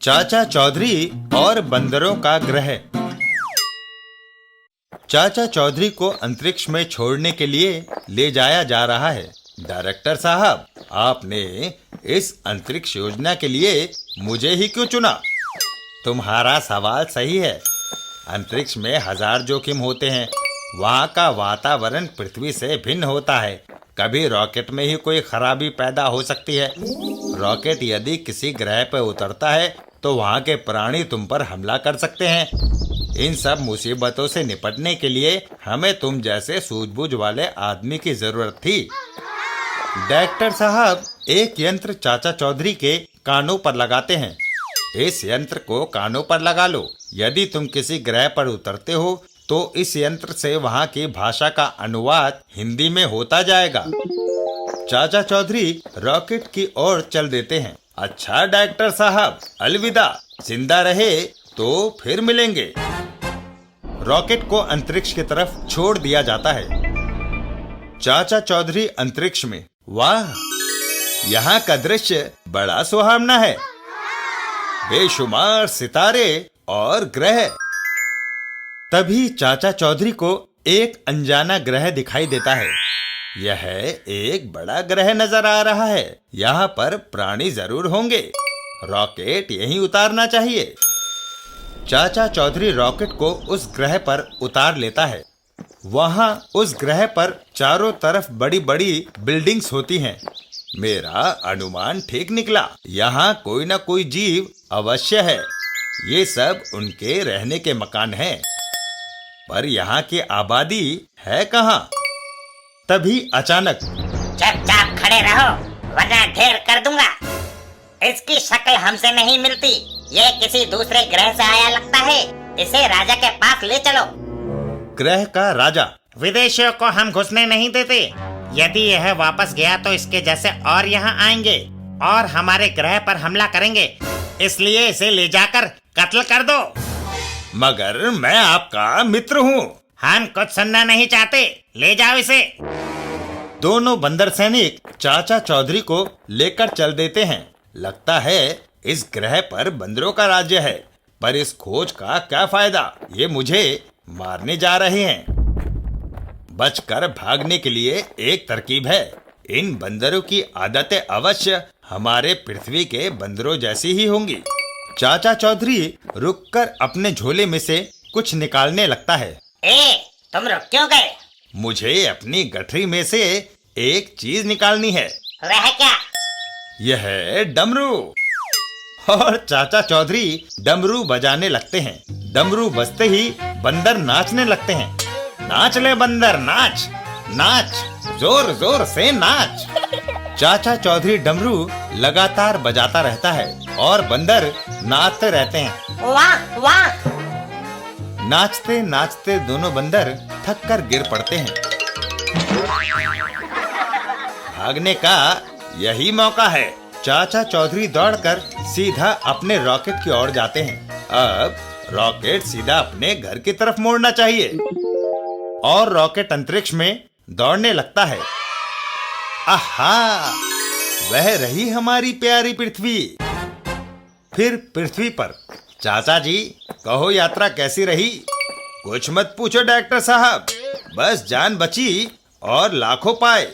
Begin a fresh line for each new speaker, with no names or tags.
चाचा चौधरी और बंदरों का ग्रह। चाचा चौधरी को अंतरिक्ष में छोड़ने के लिए ले जाया जा रहा है। डायरेक्टर साहब, आपने इस अंतरिक्ष योजना के लिए मुझे ही क्यों चुना? तुम्हारा सवाल सही है। अंतरिक्ष में हजार जोखिम होते हैं। वहाँ का वातावरण पृथ्वी से भिन्न होता है। कभी रॉकेट में ही कोई खराबी पैदा हो सकती है। रॉकेट यदि किसी ग्रह पर उतरता है तो वहाँ के प्राणी तुम पर हमला कर सकते हैं। इन सब मुसीबतों से निपटने के लिए हमें तुम जैसे सूझबूझ वाले आदमी की जरूरत थी। डायरेक्टर साहब, एक यंत्र चाचा चौधरी के कानों पर लगाते हैं। इस यंत्र को कानों पर लगा लो। यदि तुम किसी ग्रह पर उतरते हो तो इस यंत्र से वहाँ की भाषा का अनुवाद हिंदी में होता जाएगा। चाचा चौधरी रॉकेट की ओर चल देते हैं। अच्छा डायरेक्टर साहब, अलविदा। जिंदा रहे तो फिर मिलेंगे। रॉकेट को अंतरिक्ष की तरफ छोड़ दिया जाता है। चाचा चौधरी अंतरिक्ष में। वाह, यहाँ का दृश्य बड़ा सुहावना है। बेशुमार सितारे और ग्रह। तभी चाचा चौधरी को एक अनजाना ग्रह दिखाई देता है। यह एक बड़ा ग्रह नजर आ रहा है। यहाँ पर प्राणी जरूर होंगे। रॉकेट यहीं उतारना चाहिए। चाचा चौधरी रॉकेट को उस ग्रह पर उतार लेता है। वहाँ उस ग्रह पर चारों तरफ बड़ी बड़ी बिल्डिंग्स होती हैं। मेरा अनुमान ठीक निकला। यहाँ कोई ना कोई जीव अवश्य है। ये सब उनके रहने के मकान हैं। पर यहाँ की आबादी है कहाँ? तभी अचानक,
चुपचाप खड़े रहो वरना ढेर कर दूंगा। इसकी शक्ल हमसे नहीं मिलती। ये किसी दूसरे ग्रह से आया लगता है। इसे राजा के पास ले चलो।
ग्रह का राजा।
विदेशियों को हम घुसने नहीं देते। यदि यह वापस गया तो इसके जैसे और यहाँ आएंगे और हमारे ग्रह पर हमला करेंगे। इसलिए इसे ले जाकर कत्ल कर दो।
मगर मैं आपका मित्र हूँ।
हम कुछ सुनना नहीं चाहते। ले जाओ इसे।
दोनों बंदर सैनिक चाचा चौधरी को लेकर चल देते हैं। लगता है इस ग्रह पर बंदरों का राज्य है। पर इस खोज का क्या फायदा? ये मुझे मारने जा रहे हैं। बचकर भागने के लिए एक तरकीब है। इन बंदरों की आदतें अवश्य हमारे पृथ्वी के बंदरों जैसी ही होंगी। चाचा चौधरी रुककर अपने झोले में से कुछ निकालने लगता है।
तुम रुक क्यों गए?
मुझे अपनी गठरी में से एक चीज निकालनी है।
वह क्या?
यह है डमरू। और चाचा चौधरी डमरू बजाने लगते हैं। डमरू बजते ही बंदर नाचने लगते हैं। नाच ले बंदर, नाच नाच, जोर जोर से नाच। चाचा चौधरी डमरू लगातार बजाता रहता है और बंदर नाचते रहते हैं।
वाह वाह।
नाचते नाचते दोनों बंदर थक कर गिर पड़ते हैं। भागने का यही मौका है। चाचा चौधरी दौड़कर सीधा अपने रॉकेट की ओर जाते हैं। अब रॉकेट सीधा अपने घर की तरफ मोड़ना चाहिए। और रॉकेट अंतरिक्ष में दौड़ने लगता है। आहा, वह रही हमारी प्यारी पृथ्वी। फिर पृथ्वी पर। चाचा जी, कहो यात्रा कैसी रही? कुछ मत पूछो डायरेक्टर साहब, बस जान बची और लाखों पाए।